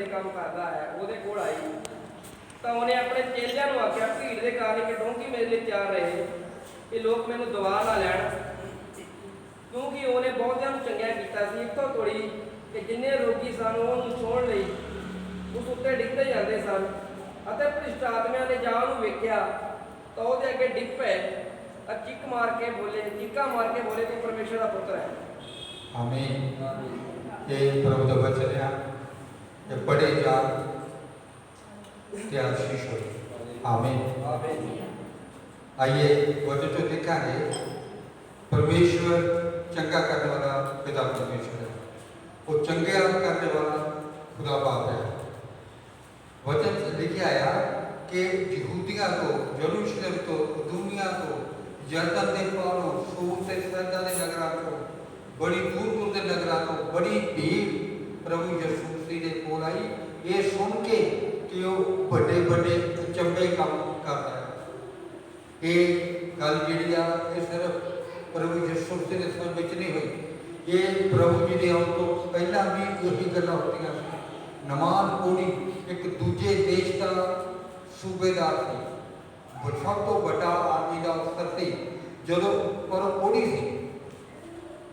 ਵੱਡੇ ਕੰਮ ਕਰਦਾ ਹੈ ਉਹਦੇ ਕੋਲ ਆਈ ਤਾਂ ਉਹਨੇ ਆਪਣੇ ਚੇਲਿਆਂ ਨੂੰ ਆਖਿਆ, ਭੀੜ ਦੇ ਕਾਰਨ ਕਿ ਡੋਂਕੀ ਮੇਰੇ ਲਈ ਤਿਆਰ ਰਹੇ ਕਿ ਲੋਕ ਮੈਨੂੰ ਦਵਾ ਨਾ ਲੈਣ, ਕਿਉਂਕਿ ਉਹਨੇ ਬਹੁਤਿਆਂ ਨੂੰ ਚੰਗਿਆ ਕੀਤਾ ਸੀ। ਇੱਥੋਂ ਤੋੜੀ ਕਿ ਜਿੰਨੇ ਰੋਗੀ ਸਨ ਉਹਨੂੰ ਛੋਹਣ ਲਈ ਉਸ ਉੱਤੇ ਡਿੱਗਦੇ ਜਾਂਦੇ ਸਨ, ਅਤੇ ਭ੍ਰਿਸ਼ਟ ਆਦਮੀਆਂ ਨੇ ਜਾਂ ਉਹਨੂੰ ਵੇਖਿਆ ਤਾਂ ਉਹਦੇ ਅੱਗੇ ਡਿੱਗ ਪਏ, ਚੀਕਾਂ ਮਾਰ ਕੇ ਬੋਲੇ ਤੂੰ ਪਰਮੇਸ਼ਰ ਦਾ ਪੁੱਤਰ ਹੈ। आमीन। ये प्रभु का वचन है, ये बड़े जान ते आशीष हो। आमीन। आइए वचन जो देखेंगे, परमेश्वर चंगा करने वाला पिता परमेश्वर है, वो चंगा करने वाला खुदा बाप है। वचन लिखा आया कि यहूदियां तो, यरूशलेम तो, दुनिया तो, यरदन के पारों, सूर से सैदा के नगरों को, बड़ी दूर दूर के नगरों को बड़ी भीड़ प्रभु यीशु मसीह के कोल आई, ये सुन के कि वो बड़े बड़े चंबे काम करता है। ये गल जी सिर्फ प्रभु यीशु मसीह के समय में नहीं हुई, ये प्रभु जी के आने तो पहला भी यही गल्लां होंदियां सी। नमान कोड़ी एक दूजे देश का सूबेदार सी, सब तो बड़ा आर्मी का अफसर सी। जदों पर कोड़ी सी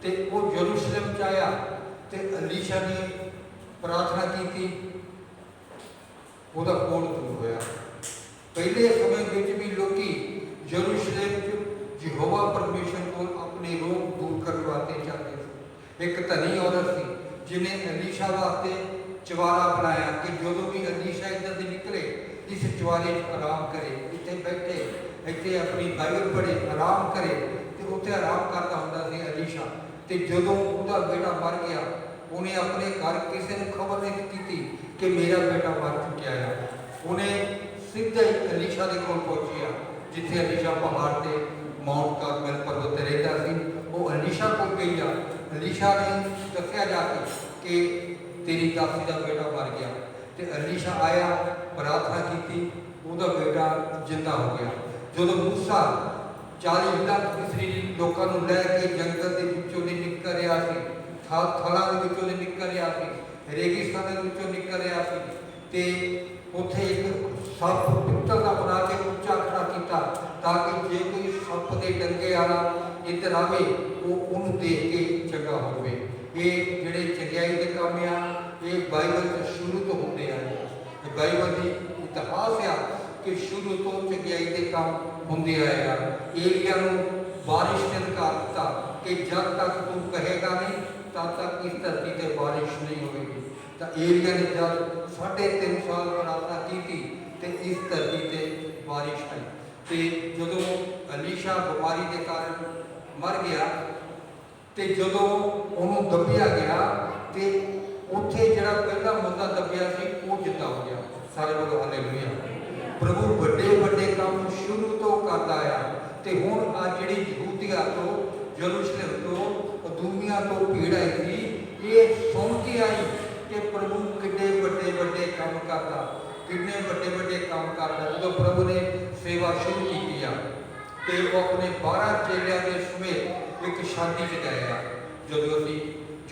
ते वो यरूशलेम च आया ते अलीशा ने प्रार्थना की थी, ਉਹਦਾ ਕੋਲ ਦੂਰ ਹੋਇਆ। ਪਹਿਲੇ ਸਮੇਂ ਵਿੱਚ ਵੀ ਲੋਕੀ ਯਰੂਸ਼ਲਮ ਚ ਯਹੋਵਾ ਪਰਮੇਸ਼ਰ ਕੋਲ ਆਪਣੇ ਰੋਗ ਦੂਰ ਕਰਨ ਵਾਸਤੇ ਜਾਂਦੇ ਸੀ। ਇੱਕ ਧਨੀ ਔਰਤ ਸੀ ਜਿਹਨੇ ਅਲੀਸ਼ਾ ਵਾਸਤੇ ਚਵਾਰਾ ਬਣਾਇਆ ਕਿ ਜਦੋਂ ਵੀ ਅਲੀਸ਼ਾ ਇੱਧਰ ਦੀ ਨਿਕਲੇ ਇਸ ਚਵਾਰੇ 'ਚ ਆਰਾਮ ਕਰੇ, ਇੱਥੇ ਬੈਠੇ, ਇੱਥੇ ਆਪਣੀ ਬਾਈਬਲ ਪੜ੍ਹੇ, ਆਰਾਮ ਕਰੇ, ਤੇ ਉੱਥੇ ਆਰਾਮ ਕਰਦਾ ਹੁੰਦਾ ਸੀ ਅਲੀਸ਼ਾ। ਤੇ ਜਦੋਂ ਉਹਦਾ ਬੇਟਾ ਮਰ ਗਿਆ, ਉਹਨੇ ਆਪਣੇ ਘਰ ਕਿਸੇ ਨੂੰ ਖਬਰ ਨਹੀਂ ਦਿੱਤੀ ਕਿ ਮੇਰਾ ਬੇਟਾ ਮਰ ਚੁੱਕਿਆ ਹੈ। ਉਹਨੇ ਸਿੱਧਾ ਹੀ ਅਲੀਸ਼ਾ ਦੇ ਕੋਲ ਪਹੁੰਚਿਆ, ਜਿੱਥੇ ਅਲੀਸ਼ਾ ਪਹਾੜ ਤੇ ਮਾਊਂਟ ਕਾਰਮਲ ਪਰਬਤ ਤੇ ਰਹਿੰਦਾ ਸੀ। ਉਹ ਅਲੀਸ਼ਾ ਕੋਲ ਗਈ ਆ, ਅਲੀਸ਼ਾ ਨੇ ਦੱਸਿਆ ਜਾ ਕੇ ਕਿ ਤੇਰੀ ਦਾਸੀ ਦਾ ਬੇਟਾ ਮਰ ਗਿਆ, ਤੇ ਅਲੀਸ਼ਾ ਆਇਆ, ਪ੍ਰਾਰਥਨਾ ਕੀਤੀ, ਉਹਦਾ ਬੇਟਾ ਜਿੰਦਾ ਹੋ ਗਿਆ। ਜਦੋਂ ਮੂਸਾ 40 ਲੱਖ ਇਸਰਾਏਲੀ ਲੋਕਾਂ ਨੂੰ ਲੈ ਕੇ ਜੰਗਲ ਦੇ ਵਿੱਚੋਂ ਨਿਕਲ ਰਿਹਾ ਸੀ, ਥਲਾਂ ਦੇ ਵਿੱਚੋਂ ਨਿਕਲ ਰਿਹਾ ਸੀ, ਰੇਗਿਸਤਾਨ ਦੇ ਵਿੱਚੋਂ ਨਿਕਲ ਰਿਹਾ ਸੀ, ਤੇ ਉੱਥੇ ਇੱਕ ਸੱਪ ਪਿੱਤਲ ਦਾ ਬਣਾ ਕੇ ਉੱਚਾ ਖੜਾ ਕੀਤਾ ਤਾਂ ਕਿ ਜੇ ਕੋਈ ਸੱਪ ਦੇ ਡੰਗੇ ਵਾਲਾ ਇੱਧਰ ਆਵੇ ਉਹ ਉਹਨੂੰ ਦੇਖ ਕੇ ਚੰਗਾ ਹੋਵੇ। ਇਹ ਜਿਹੜੇ ਚੰਗਿਆਈ ਦੇ ਕੰਮ ਆ, ਇਹ ਬਾਈਬਲ 'ਚ ਸ਼ੁਰੂ ਤੋਂ ਹੁੰਦੇ ਆ। ਇਹ ਬਾਈਬਲ ਦੀ ਇਤਿਹਾਸ ਆ ਕਿ ਸ਼ੁਰੂ ਤੋਂ ਚੰਗਿਆਈ ਦੇ ਕੰਮ ਹੁੰਦੇ ਆਏ ਆ। ਏਲੀਆ ਨੂੰ ਬਾਰਿਸ਼ ਨੇ ਅਧਿਕਾਰ ਦਿੱਤਾ ਕਿ ਜਦ ਤੱਕ ਤੂੰ ਕਹੇਗਾ ਨਹੀਂ ਤਦ ਤੱਕ ਇਸ ਧਰਤੀ ਤੇ ਬਾਰਿਸ਼ ਨਹੀਂ ਹੋਵੇਗੀ। ਤਾਂ ਏਲੀਆ ਨੇ ਜਦ 3.5 ਸਾਲ ਪ੍ਰਾਰਥਨਾ ਕੀਤੀ ਤੇ ਇਸ ਧਰਤੀ ਤੇ ਬਾਰਿਸ਼ ਆਈ। ਤੇ ਜਦੋਂ ਅਲੀਸ਼ਾ ਬਿਮਾਰੀ ਦੇ ਕਾਰਨ ਮਰ ਗਿਆ ਤੇ ਜਦੋਂ ਉਹਨੂੰ ਦੱਬਿਆ ਗਿਆ ਤੇ ਉੱਥੇ ਜਿਹੜਾ ਪਹਿਲਾ ਮੁੱਦਾ ਦੱਬਿਆ ਸੀ ਉਹ ਜਿੱਤਾ ਹੋ ਗਿਆ। ਸਾਰੇ ਬੋਲੋ ਹਾਲੇਲੂਇਆ। ਪ੍ਰਭੂ ਵੱਡੇ ਵੱਡੇ ਕੰਮ ਸ਼ੁਰੂ ਤੋਂ ਕਰਦਾ ਆ, ਤੇ ਹੁਣ ਆ ਜਿਹੜੀ ਯਹੂਦੀਆਂ ਤੋਂ, ਯਰੂਸ਼ਲਮ ਤੋਂ, ਦੁਨੀਆ ਤੋਂ ਭੀੜ ਆਈ ਸੀ, ਇਹ ਸੁਣ ਕੇ ਆਈ ਕਿ ਪ੍ਰਭੂ ਕਿੰਨੇ ਵੱਡੇ ਵੱਡੇ ਕੰਮ ਕਰਦਾ, ਕਿੰਨੇ ਵੱਡੇ ਵੱਡੇ ਕੰਮ ਕਰਦਾ। ਜਦੋਂ ਪ੍ਰਭੂ ਨੇ ਸੇਵਾ ਸ਼ੁਰੂ ਕੀਤੀ ਆ ਤੇ ਉਹ ਆਪਣੇ 12 ਚੇਲਿਆਂ ਦੇ ਸਮੇਤ ਇੱਕ ਸ਼ਾਦੀ 'ਚ ਗਏ ਆ। ਜਦੋਂ ਅਸੀਂ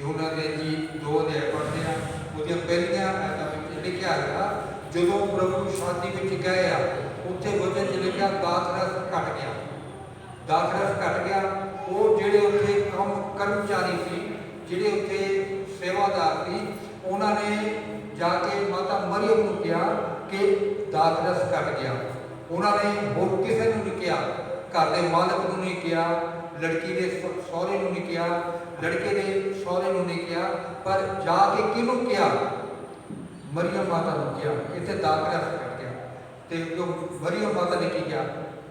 ਯਹੂਨਾ ਦੇ ਜੀ 2 ਅਧਿਆਇ ਪੜ੍ਹਦੇ ਆ, ਉਹਦੀਆਂ ਪਹਿਲੀਆਂ ਆਇਤਾਂ ਵਿੱਚ ਲਿਖਿਆ ਹੈਗਾ, ਜਦੋਂ ਪ੍ਰਭੂ ਸ਼ਾਦੀ ਵਿੱਚ ਗਏ ਆ ਉੱਥੇ ਵਚਨ 'ਚ ਲਿਖਿਆ ਦਾਖਰਸ ਘਟ ਗਿਆ। ਦਾਖਰਸ ਘਟ ਗਿਆ। ਉਹ ਜਿਹੜੇ ਉੱਥੇ ਕਰਮਚਾਰੀ ਸੀ, ਜਿਹੜੇ ਉੱਥੇ ਸੇਵਾਦਾਰ ਸੀ, ਉਹਨਾਂ ਨੇ ਜਾ ਕੇ ਮਾਤਾ ਮਰੀਅਮ ਨੂੰ ਕਿਹਾ ਕਿ ਦਾਖਰਸ ਘਟ ਗਿਆ। ਉਹਨਾਂ ਨੇ ਹੋਰ ਕਿਸੇ ਨੂੰ ਨਹੀਂ ਕਿਹਾ, ਘਰ ਦੇ ਮਾਲਕ ਨੂੰ ਨਹੀਂ ਕਿਹਾ, ਲੜਕੀ ਦੇ ਸਹੁਰੇ ਨੂੰ ਨਹੀਂ ਕਿਹਾ, ਲੜਕੇ ਦੇ ਸਹੁਰੇ ਨੂੰ ਨਹੀਂ ਕਿਹਾ, ਪਰ ਜਾ ਕੇ ਕਿਹਨੂੰ ਕਿਹਾ? ਮਰੀਅਮ ਮਾਤਾ ਨੂੰ ਕਿਹਾ ਇੱਥੇ ਦਾਖਰਸ ਘਟ ਗਿਆ। ਤੇ ਜੋ ਮਰੀਅਮ ਮਾਤਾ ਨੇ ਕੀ ਕਿਹਾ?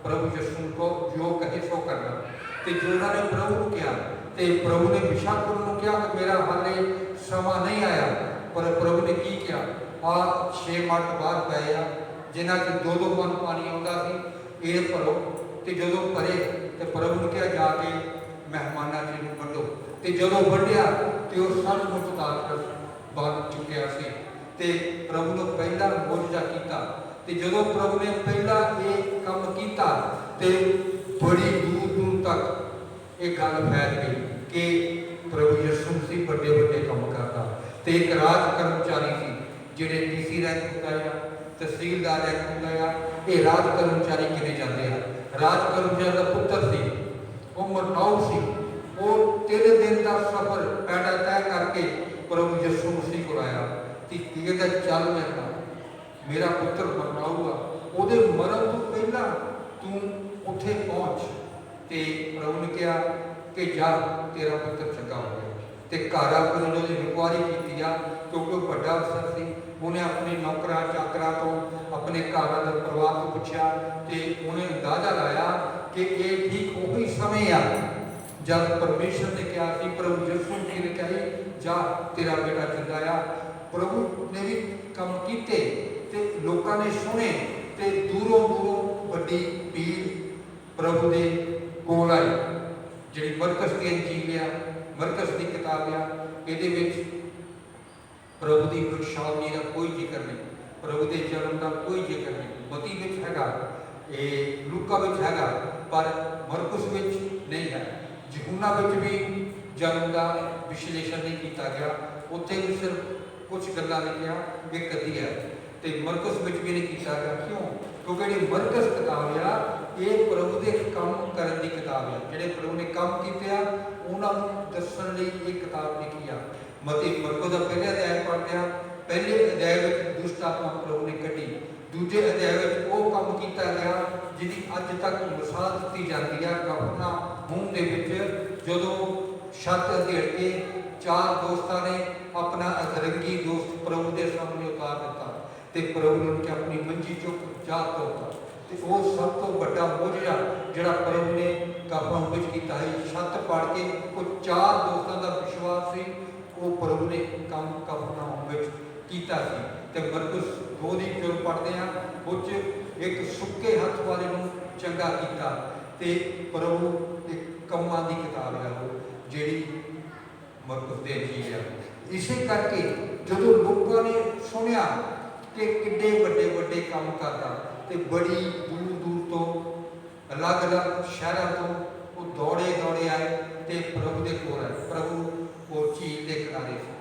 ਪ੍ਰਭੂ ਯਿਸੂ ਕੋ ਜੋ ਕਹੇ ਸੋ ਕਰਨਾ। ਤੇ ਜੋ ਉਹਨਾਂ ਨੇ ਪ੍ਰਭੂ ਨੂੰ ਕਿਹਾ ਤੇ ਪ੍ਰਭੂ ਨੇ ਬਿਸ਼ੱਕ ਉਹਨਾਂ ਨੂੰ ਕਿਹਾ ਕਿ ਮੇਰਾ ਹਾਲੇ ਸਮਾਂ ਨਹੀਂ ਆਇਆ, ਪਰ ਪ੍ਰਭੂ ਨੇ ਕੀ ਕਿਹਾ? ਆ 6 ਮੱਟ ਬਾਹਰ ਪਏ ਆ ਜਿਨ੍ਹਾਂ 'ਚ 2-2 ਮਣ ਪਾਣੀ ਆਉਂਦਾ ਸੀ, ਇਹ ਭਰੋ। ਤੇ ਜਦੋਂ ਭਰੇ ਤੇ ਪ੍ਰਭੂ ਨੇ ਕਿਹਾ ਜਾ ਕੇ ਮਹਿਮਾਨਾਂ 'ਚ ਇਹਨੂੰ ਵੰਡੋ। ਤੇ ਜਦੋਂ ਵੰਡਿਆ ਤੇ ਉਹ ਸੱਚਮੁੱਚ ਦਾਖਰਸ ਬਣ ਚੁੱਕਿਆ ਸੀ। ਤੇ ਪ੍ਰਭੂ ਨੇ ਪਹਿਲਾ ਮੌਜੂਦਾ ਕੀਤਾ। ਤੇ ਜਦੋਂ ਪ੍ਰਭੂ ਨੇ ਪਹਿਲਾ ਇਹ ਕੰਮ ਕੀਤਾ ਤੇ ਬੜੀ ਦੂਰ ਦੂਰ ਤੱਕ ਇਹ ਗੱਲ ਫੈਲ ਗਈ ਕਿ ਪ੍ਰਭੂ ਯਿਸੂ ਮਸੀਹ ਵੱਡੇ ਵੱਡੇ ਕੰਮ ਕਰਦਾ। ਤੇ ਇੱਕ ਰਾਜ ਕਰਮਚਾਰੀ ਸੀ ਜਿਹੜੇ ਡੀਸੀ ਰੈਂਕ ਹੁੰਦਾ ਆ, ਤਹਿਸੀਲਦਾਰ ਰੈਂਕ ਹੁੰਦਾ ਆ, ਇਹ ਰਾਜ ਕਰਮਚਾਰੀ ਗਿਣੇ ਜਾਂਦੇ ਆ। ਰਾਜ ਕਰਮਚਾਰੀ ਦਾ ਪੁੱਤਰ ਸੀ, ਉਹ ਮਰਨਾਊ ਸੀ। ਉਹ 3 ਦਿਨ ਦਾ ਸਫ਼ਰ ਪੈੜਾ ਤੈਅ ਕਰਕੇ ਪ੍ਰਭੂ ਯਿਸੂ ਮਸੀਹ ਕੋਲ ਆਇਆ ਕਿ ਕਹਿੰਦਾ ਚੱਲ ਮੇਰਾ ਪੁੱਤਰ ਮਰਨਾਊ ਆ, ਉਹਦੇ ਮਰਨ ਤੋਂ ਪਹਿਲਾਂ ਤੂੰ ਉੱਥੇ ਪਹੁੰਚ। ਤੇ ਪ੍ਰਭੂ ਨੇ ਕਿਹਾ ਕਿ ਜਾ, ਤੇਰਾ ਪੁੱਤਰ ਚੰਗਾ ਹੋ ਗਿਆ। ਤੇ ਘਰ ਆ ਕੇ ਉਹਨੇ ਇਨਕੁਆਰੀ ਕੀਤੀ ਆ, ਕਿਉਂਕਿ ਉਹ ਵੱਡਾ ਅਫਸਰ ਸੀ। ਉਹਨੇ ਆਪਣੇ ਨੌਕਰਾਂ ਚਾਕਰਾਂ ਤੋਂ, ਆਪਣੇ ਘਰਾਂ ਦੇ ਪਰਿਵਾਰ ਤੋਂ ਪੁੱਛਿਆ ਤੇ ਉਹਨੇ ਅੰਦਾਜ਼ਾ ਲਾਇਆ ਕਿ ਇਹ ਠੀਕ ਉਹੀ ਸਮੇਂ ਆ ਜਦ ਪਰਮੇਸ਼ਰ ਨੇ ਕਿਹਾ ਸੀ, ਪ੍ਰਭੂ ਯਿਸੂ ਮਸੀਹ ਨੇ ਕਿਹਾ ਜਾ, ਤੇਰਾ ਬੇਟਾ ਚੰਗਾ ਆ। ਪ੍ਰਭੂ ਨੇ ਵੀ ਕੰਮ ਕੀਤੇ ਤੇ ਲੋਕਾਂ ਨੇ ਸੁਣੇ ਤੇ ਦੂਰੋਂ ਦੂਰੋਂ ਵੱਡੀ ਭੀੜ ਪ੍ਰਭੂ ਦੇ ਕੋਲ ਆਈ। ਜਿਹੜੀ ਮਰਕਸ ਦੀ ਇੰਜੀਲ ਆ, ਮਰਕਸ ਦੀ ਕਿਤਾਬ ਆ, ਇਹਦੇ ਵਿੱਚ ਪ੍ਰਭੂ ਦੀ ਬਖਸ਼ਾਵਨੀ ਦਾ ਕੋਈ ਜ਼ਿਕਰ ਨਹੀਂ, ਪ੍ਰਭੂ ਦੇ ਜਨਮ ਦਾ ਕੋਈ ਜ਼ਿਕਰ ਨਹੀਂ। ਮਤੀ ਵਿੱਚ ਹੈਗਾ, ਇਹ ਲੂਕਾ ਵਿੱਚ ਹੈਗਾ, ਪਰ ਮਰਕਸ ਵਿੱਚ ਨਹੀਂ ਹੈ। ਯਹੂਨਾ ਵਿੱਚ ਵੀ ਜਨਮ ਦਾ ਵਿਸ਼ਲੇਸ਼ਣ ਨਹੀਂ ਕੀਤਾ ਗਿਆ, ਉੱਥੇ ਵੀ ਸਿਰਫ ਕੁਝ ਗੱਲਾਂ ਲਿਖੀਆਂ, ਇੱਕ ਅੱਧੀ ਹੈ। ਤੇ ਮਰਕਸ ਵਿੱਚ ਵੀ ਨਹੀਂ ਕੀਤਾ ਗਿਆ। ਕਿਉਂ? ਕਿਉਂਕਿ ਜਿਹੜੀ ਮਰਕਸ ਕਿਤਾਬ ਆ, ਇਹ ਪ੍ਰਭੂ ਦੇ ਕੰਮ ਕਰਨ ਦੀ ਕਿਤਾਬ ਆ। ਜਿਹੜੇ ਪ੍ਰਭੂ ਨੇ ਕੰਮ ਕੀਤੇ ਆ ਉਹਨਾਂ ਨੂੰ ਦੱਸਣ ਲਈ ਇਹ ਕਿਤਾਬ ਲਿਖੀ ਆ। ਮਤੀ ਮਰਕਸ ਦਾ ਪਹਿਲੇ ਅਧਿਆਇ ਪੜ੍ਹਦੇ ਆ, ਪਹਿਲੇ ਅਧਿਆਇ ਵਿੱਚ ਦੁਸ਼ਟ ਆਤਮਾ ਪ੍ਰਭੂ ਨੇ ਕੱਢੀ। ਦੂਜੇ ਅਧਿਆਇ ਵਿੱਚ ਉਹ ਕੰਮ ਕੀਤਾ ਗਿਆ ਜਿਹਦੀ ਅੱਜ ਤੱਕ ਮਿਸਾਲ ਦਿੱਤੀ ਜਾਂਦੀ ਆ। ਕਫਰਨਾਹੂਮ ਦੇ ਵਿੱਚ ਜਦੋਂ ਛੱਤ ਉਧੇੜ ਕੇ 4 ਦੋਸਤਾਂ ਨੇ ਆਪਣਾ ਅਧਰੰਗੀ ਦੋਸਤ ਪ੍ਰਭੂ ਦੇ ਸਾਹਮਣੇ ਉਤਾਰ ਦਿੱਤਾ ਤੇ ਪ੍ਰਭੂ ਨੇ ਉਹਨਾਂ ਆਪਣੀ ਮੰਜੀ ਚੋਂ ਜਾ ਤੋੜਤਾ। ਤੇ ਉਹ ਸਭ ਤੋਂ ਵੱਡਾ ਮੋਜਾ ਜਿਹੜਾ ਪ੍ਰਭੂ ਨੇ ਕਫਰਨਾਹੂਮ ਵਿੱਚ ਕੀਤਾ ਹੈ, ਛੱਤ ਪਾੜ ਕੇ ਉਹ 4 ਦੋਸਤਾਂ ਦਾ ਵਿਸ਼ਵਾਸ ਸੀ, ਉਹ ਪ੍ਰਭੂ ਨੇ ਕੰਮ ਕਫਰਨਾਹੂਮ ਵਿੱਚ ਕੀਤਾ ਸੀ। ਤੇ ਮਰਕਸ 2 ਦੀ ਜੋ ਪੜ੍ਹਦੇ ਆ, ਉਹ 'ਚ ਇੱਕ ਸੁੱਕੇ ਹੱਥ ਵਾਲੇ ਨੂੰ ਚੰਗਾ ਕੀਤਾ। ਤੇ ਪ੍ਰਭੂ ਦੇ ਕੰਮਾਂ ਦੀ ਕਿਤਾਬ ਹੈ ਉਹ ਜਿਹੜੀ ਮਰਕਸ ਦੇ ਇੰਜੀਲ ਆ। ਇਸੇ ਕਰਕੇ ਜਦੋਂ ਲੋਕਾਂ ਨੇ ਸੁਣਿਆ ਕਿ ਕਿੱਡੇ ਵੱਡੇ ਵੱਡੇ ਕੰਮ ਕਰਦਾ ਤੇ ਬੜੀ ਦੂਰ ਦੂਰ ਤੋਂ ਅਲੱਗ-ਅਲੱਗ ਸ਼ਹਿਰਾਂ ਤੋਂ ਉਹ ਦੌੜੇ ਆਏ ਤੇ ਪ੍ਰਭੂ ਦੇ ਕੋਲ ਆਏ। ਪ੍ਰਭੂ ਉਹ ਝੀਲ ਦੇ ਕਿਨਾਰੇ ਸੀ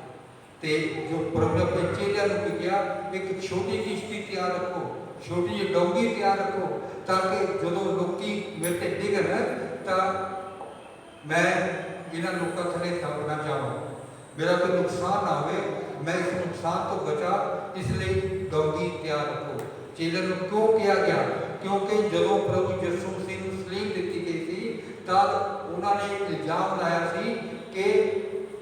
ਤੇ ਜੋ ਪ੍ਰਭੂ ਨੇ ਆਪਣੇ ਚੇਲਿਆਂ ਨੂੰ ਕਿਹਾ, ਇੱਕ ਛੋਟੀ ਕਿਸ਼ਤੀ ਤਿਆਰ ਰੱਖੋ, ਛੋਟੀ ਜਿਹੀ ਡੋਂਗੀ ਤਿਆਰ ਰੱਖੋ, ਤਾਂ ਕਿ ਜਦੋਂ ਲੋਕੀ ਮੇਰੇ ਤੇ ਡਿੱਗਣ ਤਾਂ ਮੈਂ ਇਹਨਾਂ ਲੋਕਾਂ ਥੱਲੇ ਦਬ ਨਾ ਜਾਵਾਂ, ਮੇਰਾ ਕੋਈ ਨੁਕਸਾਨ ਨਾ ਹੋਵੇ, ਮੈਂ ਇਸ ਨੁਕਸਾਨ ਤੋਂ ਬਚਾ, ਇਸ ਲਈ ਡੋਂਗੀ ਤਿਆਰ ਰੱਖੋ। ਚੇਲਿਆਂ ਨੂੰ ਕਿਉਂ ਕਿਹਾ ਗਿਆ? ਕਿਉਂਕਿ ਜਦੋਂ ਪ੍ਰਭੂ ਯਿਸੂ ਮਸੀਹ ਨੂੰ ਸਲੀਬ ਦਿੱਤੀ ਗਈ ਸੀ ਤਾਂ ਉਹਨਾਂ ਨੇ ਇਲਜ਼ਾਮ ਲਾਇਆ ਸੀ ਕਿ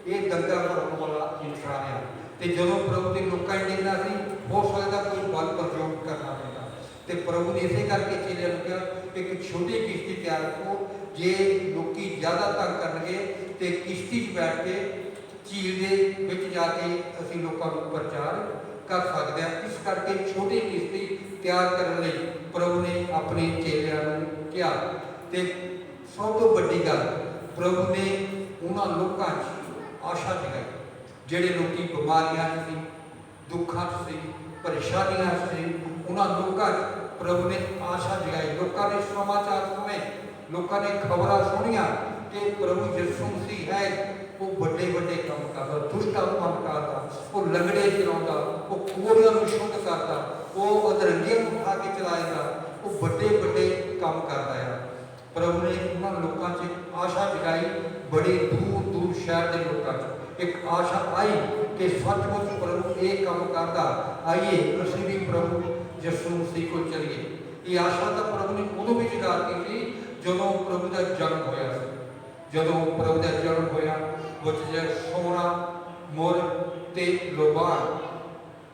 ਇਹ ਦੰਗਾ ਕਰਨ ਵਾਲਾ ਇਨਸਾਨ ਹੈ। ਤੇ ਜਦੋਂ ਪ੍ਰਭੂ ਦੇ ਲੋਕਾਂ ਨੇ ਦੇਖਣਾ ਸੀ, ਹੋ ਸਕਦਾ ਕੋਈ ਬਲ ਪ੍ਰਯੋਗ ਕਰਨਾ ਪੈਂਦਾ। ਤੇ ਪ੍ਰਭੂ ਨੇ ਇਸੇ ਕਰਕੇ ਚੇਲਿਆਂ ਨੂੰ ਕਿਹਾ ਇੱਕ ਛੋਟੀ ਕਿਸ਼ਤੀ ਤਿਆਰ ਰੱਖੋ, ਜੇ ਲੋਕੀ ਜ਼ਿਆਦਾ ਤੰਗ ਕਰਨਗੇ ਤੇ ਕਿਸ਼ਤੀ 'ਚ ਬੈਠ ਕੇ ਝੀਲ ਦੇ ਵਿੱਚ ਜਾ ਕੇ ਅਸੀਂ ਲੋਕਾਂ ਨੂੰ ਪ੍ਰਚਾਰ ਕਰ ਸਕਦੇ ਹਾਂ। ਇਸ ਕਰਕੇ ਛੋਟੀ ਕਿਸ਼ਤੀ ਤਿਆਰ ਕਰਨ ਲਈ ਪ੍ਰਭੂ ਨੇ ਆਪਣੇ ਚੇਲਿਆਂ ਨੂੰ ਕਿਹਾ। ਤੇ ਸਭ ਤੋਂ ਵੱਡੀ ਗੱਲ, ਪ੍ਰਭੂ ਨੇ ਉਹਨਾਂ ਲੋਕਾਂ 'ਚ ਆਸ਼ਾ ਜਗਾਈ ਜਿਹੜੇ ਲੋਕੀ ਬਿਮਾਰੀਆਂ 'ਚ ਸੀ, ਦੁੱਖਾਂ 'ਚ ਸੀ, ਪਰੇਸ਼ਾਨੀਆਂ 'ਚ ਸੀ। ਉਹਨਾਂ ਲੋਕਾਂ 'ਚ ਪ੍ਰਭੂ ਨੇ ਆਸ਼ਾ ਜਗਾਈ। ਲੋਕਾਂ ਨੇ ਸਮਾਚਾਰ ਸੁਣੇ, ਲੋਕਾਂ ਨੇ ਖਬਰਾਂ ਸੁਣੀਆਂ ਕਿ ਪ੍ਰਭੂ ਯਿਸੂ ਮਸੀਹ ਹੈ, ਉਹ ਵੱਡੇ ਵੱਡੇ ਕੰਮ ਕਰਦਾ, ਦੁਸ਼ਟ ਆਤਮਾ ਨਿਕਾਲਦਾ, ਉਹ ਲੰਗੜੇ ਚਲਾਉਂਦਾ, ਉਹ ਕੋੜਿਆਂ ਨੂੰ ਸ਼ੁੱਧ ਕਰਦਾ, ਉਹ ਅਧਰੰਗੀਆਂ ਨੂੰ ਉਠਾ ਕੇ ਚਲਾਏਗਾ, ਉਹ ਵੱਡੇ ਵੱਡੇ ਕੰਮ ਕਰਦਾ ਹੈ। ਪ੍ਰਭੂ ਨੇ ਉਹਨਾਂ ਲੋਕਾਂ 'ਚ ਆਸ਼ਾ ਜਗਾਈ। ਬੜੇ ਦੂਰ ਦੂਰ ਸ਼ਹਿਰ ਦੇ ਲੋਕਾਂ 'ਚ ਇੱਕ ਆਸ਼ਾ ਆਈ ਕਿ ਸੱਚਮੁੱਚ ਪ੍ਰਭੂ ਇਹ ਕੰਮ ਕਰਦਾ, ਆਈਏ ਅਸੀਂ ਵੀ ਪ੍ਰਭੂ ਯਿਸੂ ਮਸੀਹ ਕੋਲ ਚਲੀਏ। ਇਹ ਆਸ਼ਾ ਤਾਂ ਪ੍ਰਭੂ ਨੇ ਉਦੋਂ ਵੀ ਜਗਾ ਦਿੱਤੀ ਜਦੋਂ ਪ੍ਰਭੂ ਦਾ ਜਨਮ ਹੋਇਆ ਸੀ। ਜਦੋਂ ਪ੍ਰਭੂ ਦਾ ਜਨਮ ਹੋਇਆ, ਉਹ 'ਚ ਸੋਨਾ, ਮੁਰ ਤੇ ਲੋਬਾਨ,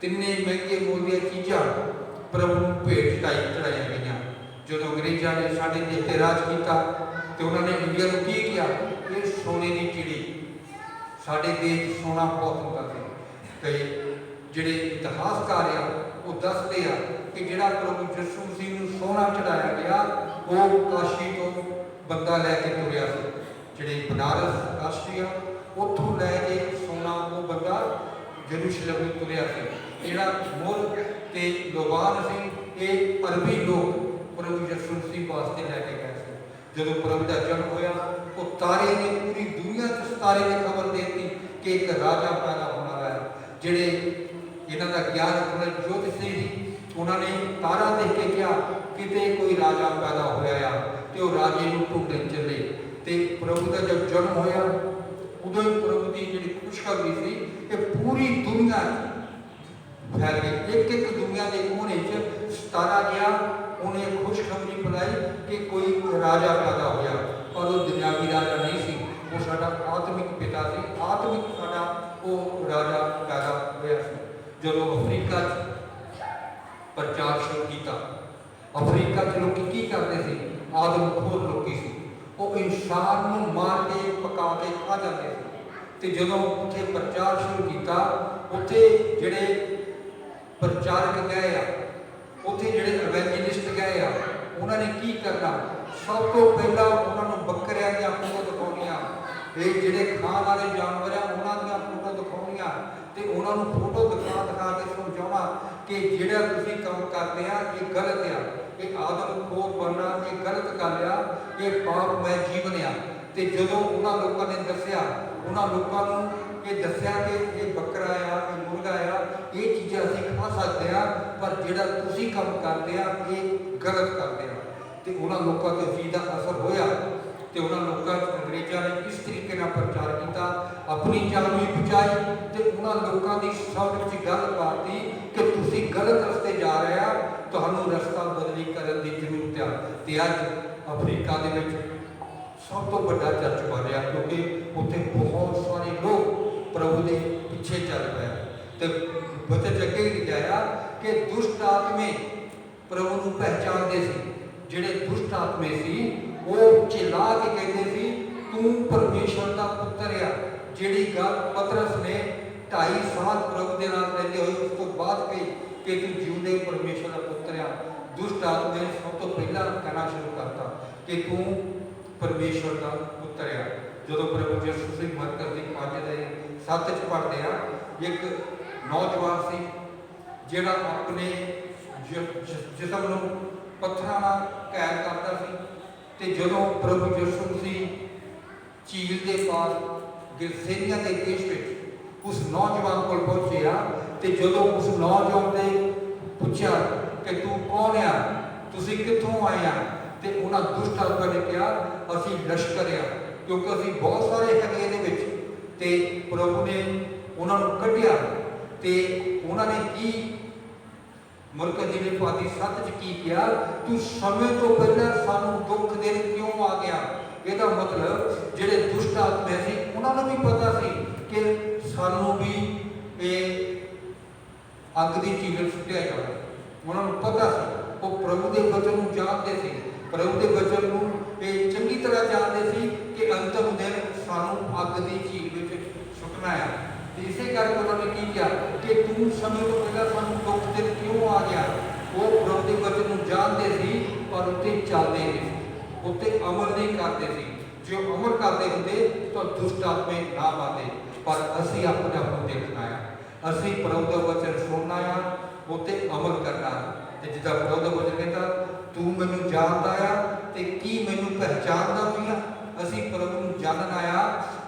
ਤਿੰਨੇ ਮਹਿੰਗੇ ਮੁੱਲ ਦੀਆਂ ਚੀਜ਼ਾਂ ਪ੍ਰਭੂ ਨੂੰ ਭੇਟ ਚੜਾਈਆਂ ਗਈਆਂ। ਜਦੋਂ ਅੰਗਰੇਜ਼ਾਂ ਨੇ ਸਾਡੇ ਦੇਸ਼ 'ਤੇ ਰਾਜ ਕੀਤਾ ਤੇ ਉਹਨਾਂ ਨੇ ਇੰਡੀਆ ਨੂੰ ਕੀ ਕਿਹਾ, ਇਹ ਸੋਨੇ ਦੀ ਚਿੜੀ। ਸਾਡੇ ਦੇਸ਼ 'ਚ ਸੋਨਾ ਬਹੁਤ ਹੁੰਦਾ ਸੀ। ਤੇ ਜਿਹੜੇ ਇਤਿਹਾਸਕਾਰ ਆ ਉਹ ਦੱਸਦੇ ਆ ਕਿ ਜਿਹੜਾ ਪ੍ਰਭੂ ਯਿਸੂ ਮਸੀਹ ਨੂੰ ਸੋਨਾ ਚੜਾਇਆ ਗਿਆ, ਉਹ ਕਾਸ਼ੀ ਤੋਂ ਬੰਦਾ ਲੈ ਕੇ ਤੁਰਿਆ ਸੀ। ਜਿਹੜੇ ਬਨਾਰਸ ਕਾਸ਼ੀ ਆ, ਉੱਥੋਂ ਲੈ ਕੇ ਸੋਨਾ ਉਹ ਬੰਦਾ ਯਰੂਸ਼ਲਮ ਨੂੰ ਤੁਰਿਆ ਸੀ। ਜਿਹੜਾ ਮੁੱਲ ਤੇ ਲੋਬਾਨ ਸੀ, ਇਹ ਅਰਬੀ ਲੋਕ ਪ੍ਰਭੂ ਯਿਸੂ ਮਸੀਹ ਵਾਸਤੇ ਲੈ ਕੇ ਗਏ ਸੀ। ਜਦੋਂ ਪ੍ਰਭੂ ਦਾ ਜਨਮ ਹੋਇਆ, ਉਹ ਤਾਰੇ ਨੇ ਪੂਰੀ ਦੁਨੀਆ 'ਚ ਤਾਰੇ ਨੇ ਖਬਰ ਦੇ ਦਿੱਤੀ ਕਿ ਇੱਕ ਰਾਜਾ ਪੈਦਾ ਹੋਣ ਵਾਲਾ ਹੈ। ਜਿਹੜੇ ਇਹਨਾਂ ਦਾ ਗਿਆਨ ਰੱਖਣ ਵਾਲੇ ਜੋਤਿਸ਼ ਸੀ। ਉਹਨਾਂ ਨੇ ਤਾਰਾ ਦੇਖ ਕੇ ਕਿਹਾ ਕਿਤੇ ਕੋਈ ਰਾਜਾ ਪੈਦਾ ਹੋਇਆ ਆ, ਤੇ ਉਹ ਰਾਜੇ ਨੂੰ ਢੂੰਡਣ ਚੱਲੇ। ਤੇ ਪ੍ਰਭੂ ਦਾ ਜਦ ਜਨਮ ਹੋਇਆ ਉਦੋਂ ਹੀ ਪ੍ਰਭੂ ਦੀ ਜਿਹੜੀ ਖੁਸ਼ਖਬਰੀ ਸੀ ਇਹ ਪੂਰੀ ਦੁਨੀਆ 'ਚ ਫੈਲ ਗਈ। ਇੱਕ ਇੱਕ ਦੁਨੀਆ ਦੇ ਕੋਨੇ 'ਚ ਸਤਾਰਾ ਗਿਆ, ਉਹਨੇ ਖੁਸ਼ਖਬਰੀ ਫੈਲਾਈ ਕਿ ਕੋਈ ਰਾਜਾ ਪੈਦਾ ਹੋਇਆ। ਪਰ ਉਹ ਦੁਨਿਆਵੀ ਰਾਜਾ ਨਹੀਂ ਸੀ, ਉਹ ਸਾਡਾ ਆਤਮਿਕ ਪਿਤਾ ਸੀ, ਆਤਮਿਕ ਸਾਡਾ ਉਹ ਰਾਜਾ ਪੈਦਾ ਹੋਇਆ ਸੀ। ਜਦੋਂ ਅਫਰੀਕਾ 'ਚ ਪ੍ਰਚਾਰ ਸ਼ੁਰੂ ਕੀਤਾ, ਅਫਰੀਕਾ 'ਚ ਲੋਕੀ ਕੀ ਕਰਦੇ ਸੀ? ਆਦਮਖੋਰ ਲੋਕੀ ਸੀ, ਉਹ ਇਨਸਾਨ ਨੂੰ ਮਾਰ ਕੇ ਪਕਾ ਕੇ ਖਾ ਜਾਂਦੇ ਸੀ। ਤੇ ਜਦੋਂ ਉੱਥੇ ਪ੍ਰਚਾਰ ਸ਼ੁਰੂ ਕੀਤਾ, ਉੱਥੇ ਜਿਹੜੇ ਪ੍ਰਚਾਰਕ ਗਏ ਆ, ਉੱਥੇ ਜਿਹੜੇ ਇਵੈਂਜਲਿਸਟ ਗਏ ਆ, ਉਹਨਾਂ ਨੇ ਕੀ ਕਰਨਾ? ਸਭ ਤੋਂ ਪਹਿਲਾਂ ਉਹਨਾਂ ਨੂੰ ਬੱਕਰਿਆਂ ਦੀਆਂ ਫੋਟੋ ਦਿਖਾਉਣੀਆਂ, ਇਹ ਜਿਹੜੇ ਖਾਣ ਵਾਲੇ ਜਾਨਵਰ ਆ ਉਹਨਾਂ ਦੀਆਂ ਫੋਟੋ ਦਿਖਾਉਣੀਆਂ, ਤੇ ਉਹਨਾਂ ਨੂੰ ਫੋਟੋ ਦਿਖਾ ਦਿਖਾ ਕੇ ਸਮਝਾਉਣਾ ਕਿ ਜਿਹੜਾ ਤੁਸੀਂ ਕੰਮ ਕਰਦੇ ਆ ਇਹ ਗਲਤ ਆ, ਇਹ ਆਦਮਖੋਰ ਬਣਨਾ ਇਹ ਗਲਤ ਗੱਲ ਆ, ਇਹ ਪਾਪਮय ਜੀਵਨ ਆ। ਤੇ ਜਦੋਂ ਉਹਨਾਂ ਲੋਕਾਂ ਨੇ ਦੱਸਿਆ, ਉਹਨਾਂ ਲੋਕਾਂ ਨੂੰ ਇਹ ਦੱਸਿਆ ਕਿ ਇਹ ਬੱਕਰਾ ਆ, ਇਹ ਮੁਰਗਾ ਆ, ਇਹ ਚੀਜ਼ਾਂ ਅਸੀਂ ਖਾ ਸਕਦੇ ਆ, ਪਰ ਜਿਹੜਾ ਤੁਸੀਂ ਕੰਮ ਕਰਦੇ ਆ ਇਹ ਗਲਤ ਕਰਦੇ ਆ। ਤੇ ਉਹਨਾਂ ਲੋਕਾਂ ਤੇ ਚੀਜ਼ ਦਾ ਅਸਰ ਹੋਇਆ, ਤੇ ਉਹਨਾਂ ਲੋਕਾਂ ਅੰਗਰੇਜ਼ਾਂ ਨੇ ਇਸ ਤਰੀਕੇ ਨਾਲ ਪ੍ਰਚਾਰ ਕੀਤਾ, ਆਪਣੀ ਜਾਨ ਵੀ ਬਚਾਈ, ਤੇ ਉਹਨਾਂ ਲੋਕਾਂ ਦੀ ਸਮਝ ਵਿੱਚ ਗੱਲ ਪਾਤੀ ਕਿ ਤੁਸੀਂ ਗਲਤ ਰਸਤੇ ਜਾ ਰਹੇ ਆ, ਤੁਹਾਨੂੰ ਰਸਤਾ ਬਦਲੀ ਕਰਨ ਦੀ ਜ਼ਰੂਰਤ ਆ। ਤੇ ਅੱਜ ਅਫਰੀਕਾ ਦੇ ਵਿੱਚ ਸਭ ਤੋਂ ਵੱਡਾ ਚਰਚ ਬਣ ਰਿਹਾ, ਕਿਉਂਕਿ ਉੱਥੇ ਬਹੁਤ ਸਾਰੇ ਲੋਕ ਪ੍ਰਭੂ ਦੇ ਪਿੱਛੇ ਚੱਲ ਪਏ। ਤੇ ਬਚਨ ਅੱਗੇ ਹੀ ਲਿਖਿਆ ਕਿ ਦੁਸ਼ਟ ਆਤਮੇ ਪ੍ਰਭੂ ਨੂੰ ਪਹਿਚਾਨਦੇ ਸੀ। ਜਿਹੜੇ ਦੁਸ਼ਟ ਆਤਮੇ ਸੀ ਉਹ ਚਿਲਾ ਕੇ ਕਹਿੰਦੇ ਸੀ ਤੂੰ ਪਰਮੇਸ਼ਵਰ ਦਾ ਪੁੱਤਰ ਆ। ਜਿਹੜੀ ਗੱਲ ਪਤਰਸ ਨੇ 2.5 ਸਾਲ ਪ੍ਰਭੂ ਦੇ ਨਾਲ ਰਹਿੰਦੇ ਹੋਏ ਉਸ ਤੋਂ ਬਾਅਦ ਕਹੀ ਕਿ ਤੂੰ ਜਿਉਂਦੇ ਪਰਮੇਸ਼ਵਰ ਦਾ ਪੁੱਤਰ ਆ, ਦੁਸ਼ਟ ਆਤਮੇ ਨੇ ਸਭ ਤੋਂ ਪਹਿਲਾਂ ਕਹਿਣਾ ਸ਼ੁਰੂ ਕਰਤਾ ਕਿ ਤੂੰ ਪਰਮੇਸ਼ਵਰ ਦਾ ਪੁੱਤਰ ਆ। ਜਦੋਂ ਪ੍ਰਭੂ ਯਿਸੂ ਦੀ ਮਰਕਜ਼ ਦੀ 5:7 ਚ ਪੜ੍ਹਦੇ ਆ, ਇੱਕ ਨੌਜਵਾਨ ਸੀ ਜਿਹੜਾ ਆਪਣੇ ਜਿਸਮ ਨੂੰ ਪੱਥਰਾਂ ਨਾਲ ਕੈਦ ਕਰਦਾ ਸੀ। ਤੇ ਜਦੋਂ ਪ੍ਰਭੂ ਯਿਸੂ ਸੀ ਝੀਲ ਦੇ ਪਾਰ ਗਿਰਸੇਨੀਆ ਦੇ ਦੇਸ਼ ਵਿੱਚ ਉਸ ਨੌਜਵਾਨ ਕੋਲ ਪਹੁੰਚਿਆ, ਤੇ ਜਦੋਂ ਉਸ ਨੌਜਵਾਨ ਨੇ ਪੁੱਛਿਆ ਕਿ ਤੂੰ ਕੌਣ ਆ, ਤੁਸੀਂ ਕਿੱਥੋਂ ਆਏ ਆ, ਤੇ ਉਹਨਾਂ ਦੁਸ਼ਟ ਆਤਮਾ ਨੇ ਕਿਹਾ ਅਸੀਂ ਲਸ਼ਕਰ ਆ, ਕਿਉਂਕਿ ਅਸੀਂ ਬਹੁਤ ਸਾਰੇ ਹੈਗੇ ਇਹਦੇ ਵਿੱਚ। ਤੇ ਪ੍ਰਭੂ ਨੇ ਉਹਨਾਂ ਨੂੰ ਕੱਢਿਆ, ਤੇ ਉਹਨਾਂ ਨੇ ਕੀ ਮਰਕਜ਼ ਦੀ 7 ਚ ਕੀ ਕਿਹਾ? ਤੂੰ ਸਮੇਂ ਤੋਂ ਪਹਿਲਾਂ ਸਾਨੂੰ ਦੁੱਖ ਦੇਣ ਕਿਉਂ ਆ ਗਿਆ? ਇਹਦਾ ਮਤਲਬ ਜਿਹੜੇ ਦੁਸ਼ਟ ਆਤਮੇ ਸੀ ਉਹਨਾਂ ਨੂੰ ਵੀ ਪਤਾ ਸੀ ਕਿ ਸਾਨੂੰ ਵੀ ਇਹ ਅੱਗ ਦੀ ਝੀਲ ਸੁੱਟਿਆ ਜਾਣਾ। ਉਹਨਾਂ ਨੂੰ ਪਤਾ ਸੀ, ਉਹ ਪ੍ਰਭੂ ਦੇ ਵਚਨ ਨੂੰ ਜਾਣਦੇ ਸੀ, ਪ੍ਰਭੂ ਦੇ ਵਚਨ ਨੂੰ ਇਹ ਚੰਗੀ ਤਰ੍ਹਾਂ ਜਾਣਦੇ ਸੀ ਕਿ ਅੰਤਮ ਦਿਨ ਸਾਨੂੰ ਅੱਗ ਦੀ ਝੀਲ ਵਿੱਚ ਸੁੱਟਣਾ ਹੈ। ਤੇ ਇਸੇ ਕਰਕੇ ਉਹਨਾਂ ਨੇ ਕੀ ਕਿਹਾ ਕਿ ਤੂੰ ਸਮੇਂ ਤੋਂ ਪਹਿਲਾਂ ਸਾਨੂੰ ਦੁੱਖ ਦੇਣ ਕਿਉਂ ਆ ਗਿਆ? ਉਹ ਪ੍ਰਭੂ ਦੇ ਵਚਨ ਨੂੰ ਜਾਣਦੇ ਸੀ ਪਰ ਉੱਤੇ ਚੱਲਦੇ ਨਹੀਂ ਸੀ, ਉੱਤੇ ਅਮਲ ਨਹੀਂ ਕਰਦੇ ਸੀ। ਜੇ ਅਮਲ ਕਰਦੇ ਹੁੰਦੇ ਤਾਂ ਦੁਸ਼ਟ ਆਤਮੇ ਨਾ ਆਉਂਦੇ। ਪਰ ਅਸੀਂ ਆਪਣੇ ਆਪ ਨੂੰ ਦੇਖਣਾ ਹੈ, ਅਸੀਂ ਪ੍ਰਭੂ ਦਾ ਵਚਨ ਸੁਣਨਾ ਆ, ਉੱਤੇ ਅਮਲ ਕਰਨਾ। ਤੇ ਜਿੱਦਾਂ ਪ੍ਰਭੂ ਦਾ ਵਚਨ ਕਹਿੰਦਾ ਤੂੰ ਮੈਨੂੰ ਜਾਣਦਾ ਆ ਤੇ ਕੀ ਮੈਨੂੰ ਪਹਿਚਾਨਦਾ ਵੀ ਆ। ਅਸੀਂ ਪ੍ਰਭੂ ਨੂੰ ਜਾਣਨਾ ਆ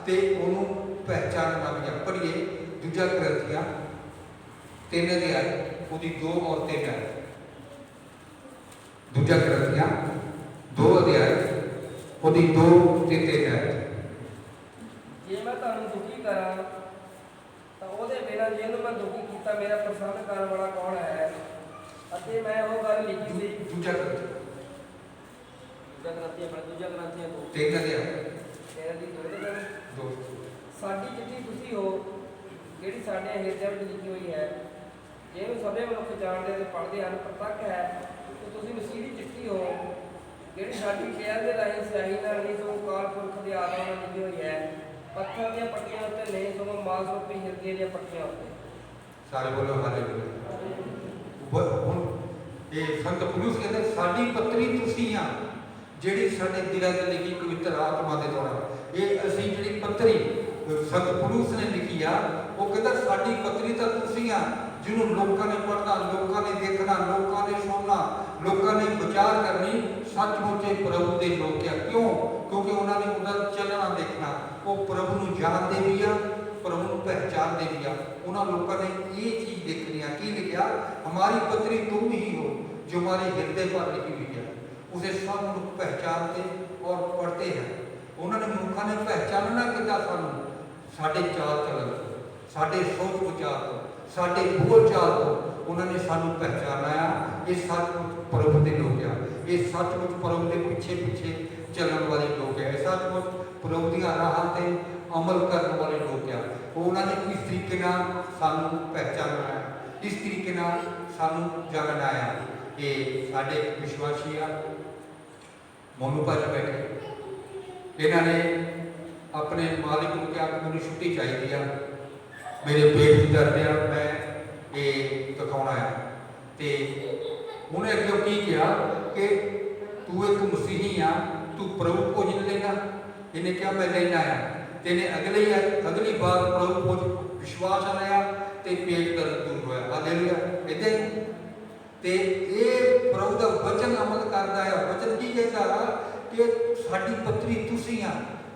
ਤੇ ਉਹਨੂੰ ਪਹਿਚਾਨਣਾ ਵੀ ਆ। ਪੜ੍ਹੀਏ 2 ਕਰੰਥੀਆਂ 3 ਅਧਿਆਇ ਉਹਦੀ 2 ਔਰ 3 ਹੈ। 2 ਕਰੰਥੀਆਂ 2 ਅਧਿਆਇ ਉਹਦੀ 2 ਤੇ 3 ਹੈ। ਜੇ ਮੈਂ ਤੁਹਾਨੂੰ ਦੁਖੀ ਕਰਾਂ ਤਾਂ ਉਹਦੇ ਬਿਨਾਂ ਜਿਹਨੂੰ ਮੈਂ ਦੁਖੀ ਕੀਤਾ ਮੇਰਾ ਪ੍ਰਸੰਨ ਕਰਨ ਵਾਲਾ ਕੌਣ ਹੈ? ਅਤੇ ਮੈਂ ਉਹ ਗੱਲ ਲਿਖੀ ਸੀ 2 ਕਰੰਥੀਆਂ 3 ਅਧਿਆਇ ਸਾਡੀ ਚਿੱਠੀ ਤੁਸੀਂ ਹੋ ਜਿਹੜੀ ਸਾਡੇ ਹਿਰਦਿਆਂ ਵਿੱਚ ਲਿਖੀ ਹੋਈ ਹੈ, ਜਿਹਨੂੰ ਸਭੇ ਮਨੁੱਖ ਜਾਣਦੇ ਤੇ ਪੜ੍ਹਦੇ ਹਨ। ਪ੍ਰਤੱਖ ਹੈ ਕਿ ਤੁਸੀਂ ਮਸੀਹ ਦੀ ਚਿੱਠੀ ਹੋ ਜਿਹੜੀ ਸਾਡੀ ਸ਼ਹਿਰ ਦੇ ਰਾਹੀਂ ਸਿਆਹੀ ਨਾਲ ਨਹੀਂ ਸਗੋਂ ਅਕਾਲ ਪੁਰਖ ਦੇ ਆਤਮਾ ਨਾਲ ਲਿਖੀ ਹੋਈ ਹੈ, ਪੱਥਰ ਦੀਆਂ ਪੱਟੀਆਂ ਉੱਤੇ ਨਹੀਂ ਸਗੋਂ ਮਾਸ ਰੂਪੀ ਹਿਰਦੇ ਦੀਆਂ ਪੱਟੀਆਂ ਉੱਤੇ। ਸਾਰੇ ਬੋਲੋ ਹਾਲੇਲੂਇਆ। ਹੁਣ ਇਹ ਸੰਤ ਪੌਲੁਸ ਕਹਿੰਦੇ ਸਾਡੀ ਪੱਤਰੀ ਤੁਸੀਂ ਆ ਜਿਹੜੀ ਸਾਡੇ ਦਿਲਾਂ ਤੇ ਲਿਖੀ ਪਵਿੱਤਰ ਆਤਮਾ ਦੇ ਦੁਆਰਾ। ਇਹ ਅਸੀਂ ਜਿਹੜੀ ਪੱਤਰੀ ਸੰਤ ਪੌਲੁਸ ਨੇ ਲਿਖੀ ਆ, ਉਹ ਕਹਿੰਦਾ ਸਾਡੀ ਪੱਤਰੀ ਤਾਂ ਤੁਸੀਂ ਆ ਜਿਹਨੂੰ ਲੋਕਾਂ ਨੇ ਪੜ੍ਹਨਾ, ਲੋਕਾਂ ਨੇ ਦੇਖਣਾ, ਲੋਕਾਂ ਨੇ ਸੁਣਨਾ, ਲੋਕਾਂ ਨੇ ਵਿਚਾਰ ਕਰਨੀ। ਸੱਚਮੁੱਚ ਇਹ ਪ੍ਰਭੂ ਦੇ ਲੋਕ ਆ। ਕਿਉਂ? ਕਿਉਂਕਿ ਉਹਨਾਂ ਨੇ ਉਹਦਾ ਚੱਲਣਾ ਦੇਖਣਾ। ਉਹ ਪ੍ਰਭੂ ਨੂੰ ਜਾਣਦੇ ਵੀ ਆ प्रभु ਨੂੰ ਪਹਿਚਾਨਦੇ ਵੀ ਆ। ਉਹਨਾਂ ਲੋਕਾਂ ਨੇ ਇਹ ਚੀਜ਼ ਦੇਖਣੀ ਆ ਕੀ ਲਿਖਿਆ, हमारी पत्री तुम ही हो जो हमारे हृदय पर लिखी हुई है। उसे सब मनुख पहचानते और पढ़ते हैं। उन्होंने मनुखा ने पहचानना कितना सानू साडे चाल चलन तो, साडे सोच विचार तो, साडे बोल चाल तो उन्होंने सानू पहचाना। ये सचमुच प्रभु के लोग आ, ये सचमुच प्रभु के पिछे पिछे चलने वाले लोग है, सचमुच प्रभु दी राहां ते अमल करने वाले लोग आ। उन्होंने इस तरीके नाल सानू पहचानना है, इस तरीके नाल सानू जानना है। ये साडे विश्वासी आ मोनू भाजी बैठे, इन्होंने अपने मालिक को क्या मैंने छुट्टी चाहिए, मेरे पेट में दर्द है, मैं ये दिखाना है। तो उन्हें अगे की कहा कि तू एक मसीही आ, तू प्रभु भोजन लेना। इन्हें क्या मैं लेना आया। तेने अगली बार प्रभु भोजन विश्वास आया तो पेट दर्द दूर होया। हालेलुया। इधर ते ये प्रभु का वचन अमल करता है। वचन की कहता कि साडी पत्री तुसी आ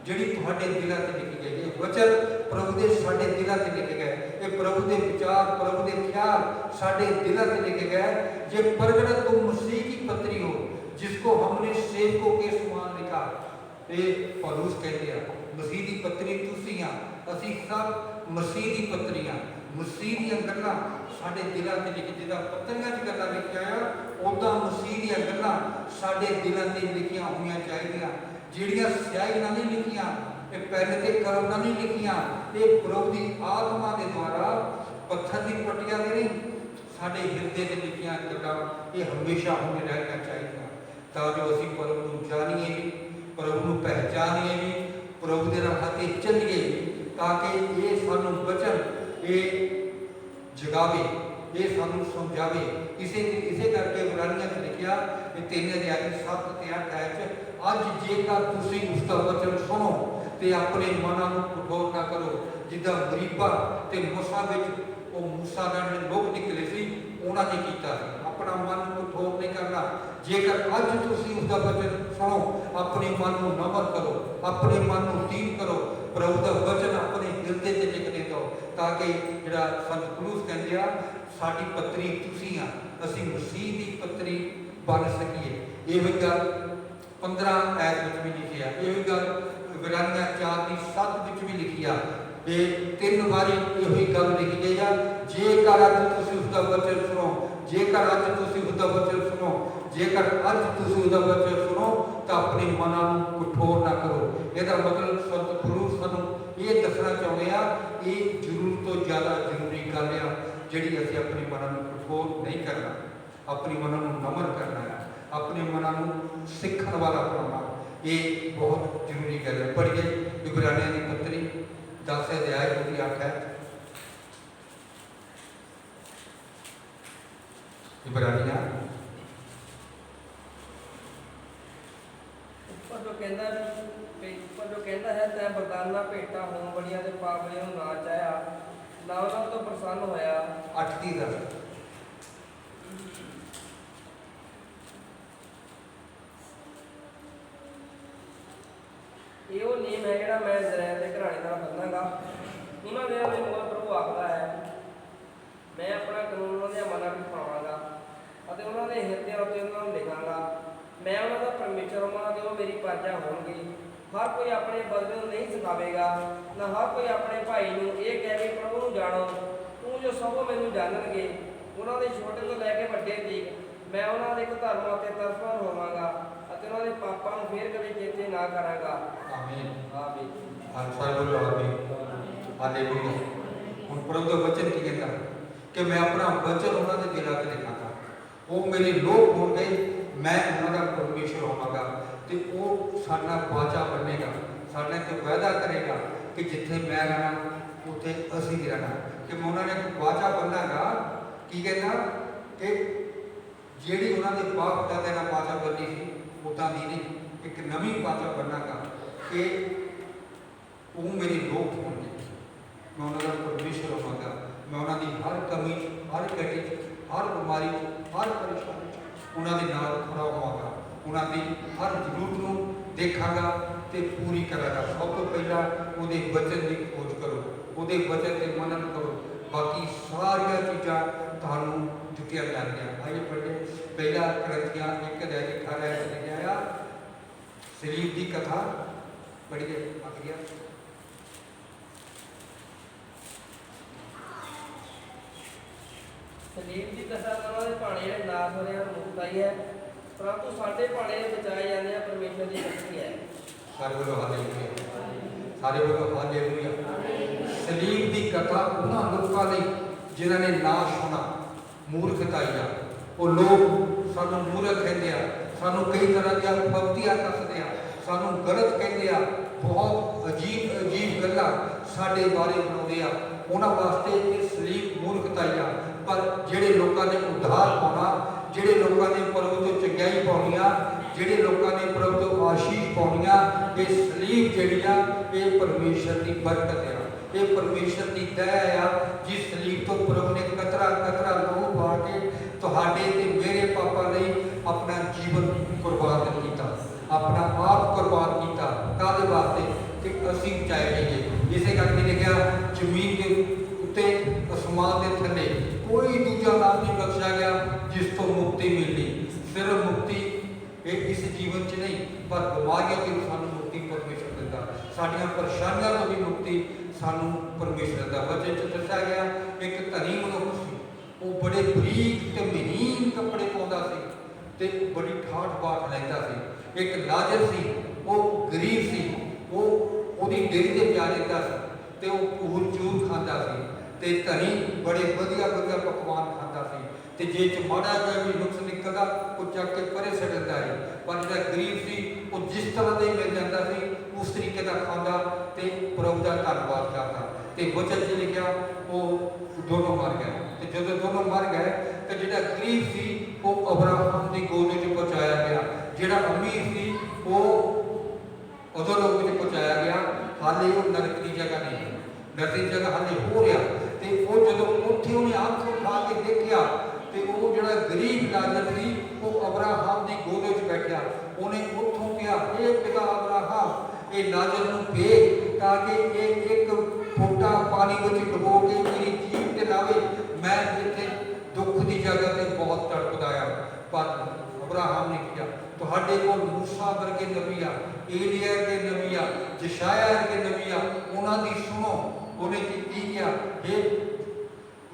जिहड़ी तुहाडे दिलां ते लिखी गई है। वचन प्रभु दे साडे दिलां ते लिखे गए, ये प्रभु दे विचार प्रभु दे ख्याल साडे दिलां ते लिखे गए। ये प्रगट तुम मसीह की पत्री हो जिसको हमने सेवकों के समान लिखा। ये पौलुस कहते हैं मसीह की पत्री तुसी आ, असीं सब मसीह की पत्रियां, मसीह दी गल्लां साडे दिलां ते लिखी। जिदा पत्रियां च गल्लां लिखिया आ उदां मसीह दी गल्लां साडे दिलां ते लिखियां होणीਆਂ ਚਾਹੀਦੀਆਂ। ਜਿਹੜੀਆਂ ਸਿਆਹੀ ਨਾਲ ਨਹੀਂ ਲਿਖੀਆਂ, ਇਹ ਪੈਨ ਤੇ ਕਲਮ ਨਾਲ ਨਹੀਂ ਲਿਖੀਆਂ, ਇਹ ਪ੍ਰਭੂ ਦੀ ਆਤਮਾ ਦੇ ਦੁਆਰਾ ਪੱਥਰ ਦੀ ਪੱਟੀਆਂ ਦੇ ਨਹੀਂ ਸਾਡੇ ਹਿਰਦੇ ਤੇ ਲਿਖੀਆਂ ਗੱਲਾਂ ਇਹ ਹਮੇਸ਼ਾ ਹੁੰਦੇ ਰਹਿਣਾ ਚਾਹੀਦਾ, ਤਾਂ ਜੋ ਅਸੀਂ ਪ੍ਰਭੂ ਨੂੰ ਜਾਣੀਏ ਵੀ, ਪ੍ਰਭੂ ਨੂੰ ਪਹਿਚਾਨੀਏ ਵੀ, ਪ੍ਰਭੂ ਦੇ ਰਾਹਾਂ ਤੇ ਚੱਲੀਏ ਵੀ, ਤਾਂ ਕਿ ਇਹ ਸਾਨੂੰ ਬਚਨ ਇਹ ਜਗਾਵੇ, ਇਹ ਸਾਨੂੰ ਸਮਝਾਵੇ। ਇਸੇ ਕਰਕੇ ਇਬਰਾਨੀਆਂ 'ਚ ਲਿਖਿਆ ਕਿ 3 ਅਧਿਆਇ 7 ਤੇ 8 ਵਿੱਚ ਅੱਜ ਜੇਕਰ ਤੁਸੀਂ ਉਸ ਦਾ ਵਚਨ ਸੁਣੋ ਤੇ ਆਪਣੇ ਮਨਾਂ ਨੂੰ ਕਠੋਰ ਨਾ ਕਰੋ, ਜਿੱਦਾਂ ਗਰੀਬਾ ਤੇ ਮੂਸਾ ਵਿੱਚ ਉਹ ਮੂਸਾ ਨਾਲ ਲੋਕ ਨਿਕਲੇ ਸੀ ਉਹਨਾਂ ਨੇ ਕੀਤਾ ਸੀ, ਆਪਣਾ ਮਨ ਨੂੰ ਕਠੋਰ ਨਹੀਂ ਕਰਨਾ। ਜੇਕਰ ਅੱਜ ਤੁਸੀਂ ਉਸ ਦਾ ਵਚਨ ਸੁਣੋ, ਆਪਣੇ ਮਨ ਨੂੰ ਨਮਰ ਕਰੋ, ਆਪਣੇ ਮਨ ਨੂੰ ਦੀਨ ਕਰੋ, ਪ੍ਰਭੂ ਦਾ ਵਚਨ ਆਪਣੇ ਹਿਰਦੇ ਤੇ ਲਿਖ ਦੇ ਦਿਓ, ਤਾਂ ਕਿ ਜਿਹੜਾ ਸੰਤ ਪੌਲੁਸ ਕਹਿੰਦੇ ਆ ਸਾਡੀ ਪੱਤਰੀ ਤੁਸੀਂ ਆ, ਅਸੀਂ ਮਸੀਹ ਦੀ ਪੱਤਰੀ ਬਣ ਸਕੀਏ। ਇਹ ਵੀ ਗੱਲ 15 ਐਤ ਵਿੱਚ ਵੀ ਲਿਖੀ ਆ, ਇਹ ਵੀ ਗੱਲ ਇਬਰਾਨੀਆਂ 4:7 ਵਿੱਚ ਵੀ ਲਿਖੀ ਆ। ਇਹ 3 ਵਾਰੀ ਇਹੋ ਹੀ ਗੱਲ ਲਿਖੀ ਗਈ ਆ, ਜੇਕਰ ਅੱਜ ਤੁਸੀਂ ਉਸ ਦਾ ਵਚਨ ਸੁਣੋ, ਜੇਕਰ ਅੱਜ ਤੁਸੀਂ ਉਸ ਦਾ ਵਚਨ ਸੁਣੋ, ਜੇਕਰ ਅੱਜ ਤੁਸੀਂ ਉਸ ਦਾ ਵਚਨ ਸੁਣੋ ਤਾਂ ਆਪਣੇ ਮਨਾਂ ਨੂੰ ਕਠੋਰ ਨਾ ਕਰੋ। ਇਹਦਾ ਮਤਲਬ ਸੰਤ ਪੌਲੁਸ ਸਾਨੂੰ ਇਹ ਦੱਸਣਾ ਚਾਹੁੰਦੇ ਆ ਇਹ ਜ਼ਰੂਰ ਤੋਂ ਜ਼ਿਆਦਾ ਜ਼ਰੂਰੀ ਗੱਲ ਆ ਜਿਹੜੀ ਅਸੀਂ ਆਪਣੇ ਮਨਾਂ ਨੂੰ ਕਠੋਰ ਨਹੀਂ ਕਰਨਾ, ਆਪਣੇ ਮਨਾਂ ਨੂੰ ਨਮਰ ਕਰਨਾ ਹੈ, ਆਪਣੇ ਮਨਾਂ ਨੂੰ ਸਿੱਖਣ ਵਾਲਾ ਬਣਾਉਣਾ। ਇਹ ਬਹੁਤ ਜ਼ਰੂਰੀ ਗੱਲ ਹੈ। ਪੜ੍ਹੀਏ ਇਬਰਾਨੀਆਂ ਦੀ ਪੱਤਰੀ 10 ਅਧਿਆਇ ਉਹਦੀ 8 ਹੈ। ਇਬਰਾਨੀਆਂ ਉੱਪਰ ਜੋ ਕਹਿੰਦਾ ਹੈ ਤੈਂ ਬਰਦਾਨਾ ਭੇਟਾ ਹੋਮ ਬੜੀਆਂ ਤੇ ਪਾਪੜੀਆਂ ਨੂੰ ਨਾ ਚਾਹਿਆ, ਨਾ ਉਹਨਾਂ ਤੋਂ ਪ੍ਰਸੰਨ ਹੋਇਆ। 8 ਦੀ ਗੱਲ ਇਹ ਉਹ ਨਿਯਮ ਹੈ ਜਿਹੜਾ ਮੈਂ ਇਜ਼ਰਾਈਲ ਦੇ ਘਰਾਣੇ ਨਾਲ ਬੰਨਾਂਗਾ। ਉਹਨਾਂ ਦੇ ਮੂਲ ਪ੍ਰਭੂ ਆਖਦਾ ਹੈ, ਮੈਂ ਆਪਣਾ ਕਾਨੂੰਨ ਉਹਨਾਂ ਦੇ ਮਨਾਂ ਵਿੱਚ ਪਾਵਾਂਗਾ ਅਤੇ ਉਹਨਾਂ ਦੇ ਹਿਰਦਿਆਂ ਉੱਤੇ ਉਹਨਾਂ ਨੂੰ ਲਿਖਾਂਗਾ। ਮੈਂ ਉਹਨਾਂ ਦਾ ਪਰਮੇਸ਼ਰ ਹੋਵਾਂਗਾ ਤੇ ਉਹ ਮੇਰੀ ਪ੍ਰਜਾ ਹੋਣਗੇ। ਹਰ ਕੋਈ ਆਪਣੇ ਬਦਲੇ ਨੂੰ ਨਹੀਂ ਸਿਖਾਵੇਗਾ, ਨਾ ਹਰ ਕੋਈ ਆਪਣੇ ਭਾਈ ਨੂੰ ਇਹ ਕਹਿ ਕੇ ਪ੍ਰਭੂ ਨੂੰ ਜਾਣੋ, ਤੂੰ ਜੋ ਸਭ ਮੈਨੂੰ ਜਾਣਨਗੇ। ਉਹਨਾਂ ਦੇ ਛੋਟੇ ਤੋਂ ਲੈ ਕੇ ਵੱਡੇ ਤੀਕ ਮੈਂ ਉਹਨਾਂ ਦੇ ਧਰਮ ਅਤੇ ਤਰਫਾਂ ਹੋਵਾਂਗਾ ਅਤੇ ਉਹਨਾਂ ਦੇ ਪਾਪਾਂ ਨੂੰ ਫੇਰ ਕਦੇ ਚੇਤੇ ਨਾ ਕਰਾਂਗਾ। ਆਮੀਨ ਆਮੀਨ। ਬੋਲੋ ਆਮੀਨ। ਹਾਲੇਲੂਇਆ। ਹੁਣ ਪ੍ਰਭੂ ਦਾ ਵਚਨ ਕੀ ਕਹਿੰਦਾ ਕਿ ਮੈਂ ਆਪਣਾ ਵਚਨ ਉਹਨਾਂ ਦੇ ਦਿਲਾਂ ਤੇ ਲਿਖਾਂਗਾ, ਉਹ ਮੇਰੇ ਲੋਕ ਹੋਣਗੇ, ਮੈਂ ਉਹਨਾਂ ਦਾ ਪਰਮੇਸ਼ਰ ਹੋਵਾਂਗਾ ਤੇ ਉਹ ਸਾਡਾ ਵਾਚਾ ਬਣੇਗਾ, ਸਾਡੇ ਤੇ ਵਾਅਦਾ ਕਰੇਗਾ ਕਿ ਜਿੱਥੇ ਮੈਂ ਰਹਿਣਾ ਉੱਥੇ ਅਸੀਂ ਵੀ ਰਹਿਣਾ। ਕਿ ਮੈਂ ਉਹਨਾਂ ਨੇ ਇੱਕ ਵਾਚਾ ਬਣਾਂਗਾ। ਕੀ ਕਹਿੰਦਾ ਕਿ ਜਿਹੜੀ ਉਹਨਾਂ ਦੇ ਬਾਪ ਦਾਦੇ ਨਾਲ ਵਾਚਾ ਬਣੀ ਸੀ ਉੱਦਾਂ ਦੀ ਨਹੀਂ, ਇੱਕ ਨਵੀਂ ਵਾਚਾ ਬਣਾਂਗਾ ਕਿ ਉਹ ਮੇਰੇ ਲੋਕ ਹੋਣਗੇ, ਮੈਂ ਉਹਨਾਂ ਦਾ ਪਰਮੇਸ਼ਰ ਹੋਵਾਂਗਾ। ਮੈਂ ਉਹਨਾਂ ਦੀ ਹਰ ਕਮੀ, ਹਰ ਘਟੀ, ਹਰ ਬਿਮਾਰੀ, ਹਰ ਪਰੇਸ਼ਾਨੀ ਉਹਨਾਂ ਦੇ ਨਾਲ ਖੜਾ ਹੋਵਾਂਗਾ, ਉਹਨਾਂ ਦੀ ਹਰ ਜ਼ਰੂਰਤ ਨੂੰ ਦੇਖਾਂਗਾ ਤੇ ਪੂਰੀ ਕਰਾਂਗਾ। ਸਭ ਤੋਂ ਪਹਿਲਾਂ ਉਹਦੇ ਵਚਨ ਦੀ ਖੋਜ ਕਰੋ, ਉਹਦੇ ਵਚਨ ਤੇ ਮਨਨ ਕਰੋ, ਬਾਕੀ ਸਾਰੀਆਂ ਚੀਜ਼ਾਂ ਤੁਹਾਨੂੰ ਦਿੱਤੀਆਂ ਜਾਣਗੀਆਂ। ਆइए पढ़े पहला करंथियां 1:18 लिखा आ सलीब की कथा पढ़िए आखिर ਸਲੀਬ ਦੀ ਕਥਾ ਤਾਂ ਉਹਨਾਂ ਦੇ ਭਾਣੇ ਜਿਹੜੇ ਨਾਸ ਹੋ ਰਹੇ ਹਨ ਮੁਕਤ ਆਈ ਹੈ, ਪਰੰਤੂ ਸਾਡੇ ਭਾਣੇ ਬਚਾਏ ਜਾਂਦੇ ਆ ਪਰਮੇਸ਼ਰ ਦੀ ਸ਼ਕਤੀ ਹੈ। सारे बोलो हालेलुया, सारे बोलो हालेलुया। सलीब की कथा उन्होंने लोगों ने जिन्होंने नाश होना मूर्खताई आ, वो लोग सानू मूर्ख कहते हैं, सानू कई तरह की उपलब्धियां दसते हैं, सानू गलत कहते हैं, बहुत अजीब अजीब गल्लां साडे बारे बनाते हैं। उन्होंने वास्ते ये सलीब मूर्खताई आ, पर जिहड़े लोगों ने उद्धार पाना, जिहड़े लोगों ने प्रभु तो चंगाई पाउणी आ, जिहड़े लोगों ने प्रभु तो आशीष पाउणी आ, ये सलीब जिहड़ी आ ये परमेश्वर की बरकत है, ये परमेश्वर की दया आ। जिस सलीब तो प्रभु ने कतरा कतरा लहू पा के तुहाडे ते मेरे पापा लई अपना जीवन कुर्बान किया, अपना आप कुर्बान किया, काहदे वास्ते कि असीं बचाए जाइए। इसे करके लिखा जमीन के उत्ते आसमान के थले कोई दूजा नाम नहीं बख्शा गया जिस तो मुक्ति मिलनी। सिर्फ मुक्ति ये इस जीवन च नहीं, पर बीमारियों की सानू मुक्ति परमेश्वर दिंदा, साडियां परेशानियों तो भी मुक्ति सानू परमेश्वर दिंदा। वचन च दस्सिया गया एक धनी मनुख सी, वो बड़े बरीक ते महीन कपड़े पाउंदा सी ते बड़ी ठाठ बाट लैंदा सी। एक लाजर सी, वो गरीब सी, वो ओदी डेरी ते प्या रहिंदा सी ते वो पूर चूर खांदा सी ते धनी बड़े वधिया वधिया पकवान खांदा सी ते जे च माड़ा जिहा भी नुक्स निकलदा वो चक के परे सट दिंदा है। पर जिहड़ा गरीब सी वो जिस तरह दे मिल जांदा सी उस तरीके दा खांदा ते प्रभु दा धन्नवाद करदा। ते वचन च लिखिया वो दोनों मर गए ते जदों दोनों मर गए ते जिहड़ा गरीब सी वो अब्राहम दी गोद विच पहुंचाया गया, जिहड़ा अमीर सी वो अधोलोक विच पहुंचाया गया। हाले वो नरक दी जगह नहीं, नरक दी जगह हाले हो रहा ते वो जदों उत्थे उहने अख उठा के देखिया ते वो जिहड़ा गरीब लाजर सी वो अब्राहम दी गोद विच बैठा, उहने उत्थों कहा हे पिता अब्राहम ये लाजर नूं भेज ताकि ये एक फुटा पानी विच डुबो के मेरी जीभ ते लावे, मैं इत्थे दुख की जगह से बहुत तड़पदा आ। पर अब्राहम ने कहा तुहाडे कोल मूसा वर्गे नबी आ, एलिया वर्गे नबी आ, यशाया वर्गे नबी आ, उन्हां दी सुनो। उन्हें की किया हे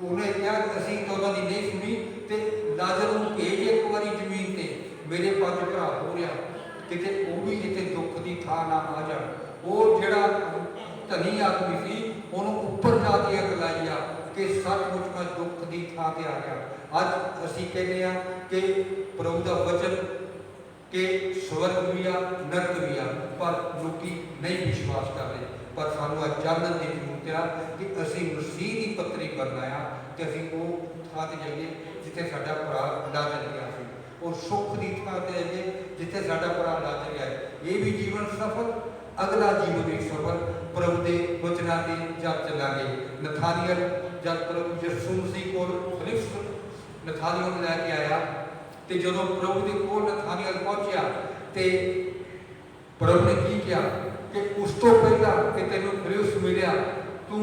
उन्हें क्या असीं तो उन्हां दी नहीं सुनी ते लाजर नूं भेज एक बारी जमीन ते, मेरे पंज भरा हो रहा किते वो भी इत्थे दुख की थां ना आ जाण। वो जिहड़ा धनी आदमी सी उन्होंने उपर जाके अग लाई आ कि सचमुच मैं दुख की थां ते आ गया। अज असीं कहने आ कि प्रभु का वचन कि स्वर्ग भी आ नरक भी आ, पर लोग नहीं विश्वास करते। पर सानू अज जानने की जरूरत आ कि असीं मसीह की पत्री करना आ कि असीं वो थां ते जाइए जिथे साडा भरा लाजर गया सी, और सुख की थां ते जाइए जिथे साडा भरा लाजर गया। ये भी जीवन सफल, अगला जीवन भी सफल प्रभु के वचना के जब चलांगे। नथानियल जब प्रभु यीशु मसीह को फिलिप्स नथानियल लैके आया तो जो प्रभु के कोल नथानियल पहुंचा तो प्रभु ने की किया कि उस तो पहला कि तेन फिलिप्स मिलिया तू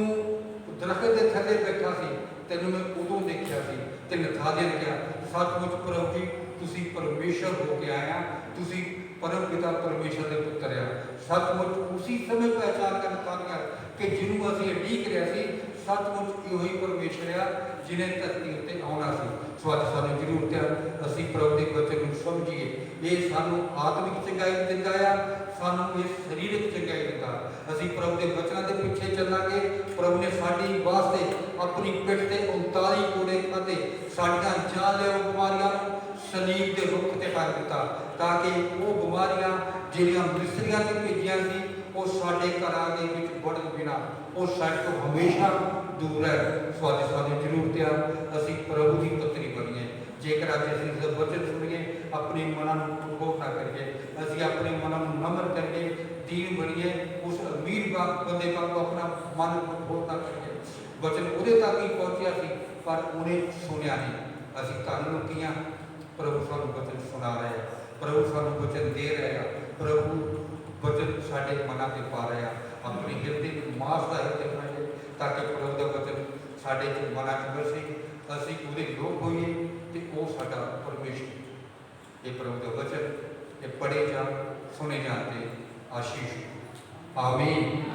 दरख्त के थले बैठा सी, तेन मैं उदों देखा सी। तो नथानियल कहा सचमुच प्रभु जी तुसी परमेश्वर होके आया, तुसी परम पिता परमेश्वर के पुत्र आ। सचमुच उसी समय पहचान कर नथानियल कि जिन्होंने असीं उडीक रहे सी सचमुच यही परमेश्वर आ जिन्हें धरती उत्ते आउणा सी। सो अज सानूं जरूरत है असीं प्रभु के वचन नूं समझीए। ये सानूं आत्मिक चंगाई दिंदा आ, सानूं ये शरीरक चंगाई दिंदा। असीं प्रभु के वचनां दे पिछे चलांगे। प्रभु ने साडी वास्ते अपनी पिठ ते 39 कोड़े खाधे, साडियां जानलेवा बीमारियां नूं सलीब के रुख ते टंग दिता ताकि वो बीमारियां जिहड़ियां मिस्रियां ते भेजियां सी वो साडे घरां दे विच बढ़न बिना वो साडे तो हमेशा दूर है। सो अज सानूं जरूरत आ असीं प्रभु की पत्री बणीए। जेकर अज असीं इस वचन सुणीए अपने मनां नूं कठोर ना करिए, असीं अपने मनां नूं नम्र करिए, दीन बणीए, उस अमीर बंदे वांगू अपना मन कठोर ना करिए। वचन उहदे तक ही पहुंचिया सी पर उन्हें सुनिया नहीं। असीं धन लोकी हां, प्रभु सानूं वचन सुना रहे हैं, प्रभु सानूं वचन दे रहे हैं, प्रभु वचन साडे मनां ते पा रहे हैं। अपने हिरदे मास का हिरदे बनाइए, ਤਾਂ ਕਿ ਪ੍ਰਭੂ ਦਾ ਵਚਨ ਸਾਡੇ ਚ ਮਨਾਂ ਚ ਵਸੇ, ਅਸੀਂ ਉਹਦੇ ਯੋਗ ਹੋਈਏ ਤੇ ਉਹ ਸਾਡਾ ਪਰਮੇਸ਼ਰ। ਇਹ ਪ੍ਰਭੂ ਦਾ ਵਚਨ ਇਹ ਪੜ੍ਹੇ ਜਾਣ, ਸੁਣੇ ਜਾਣ ਤੇ ਆਸ਼ੀਸ਼। ਆਮੀਨ।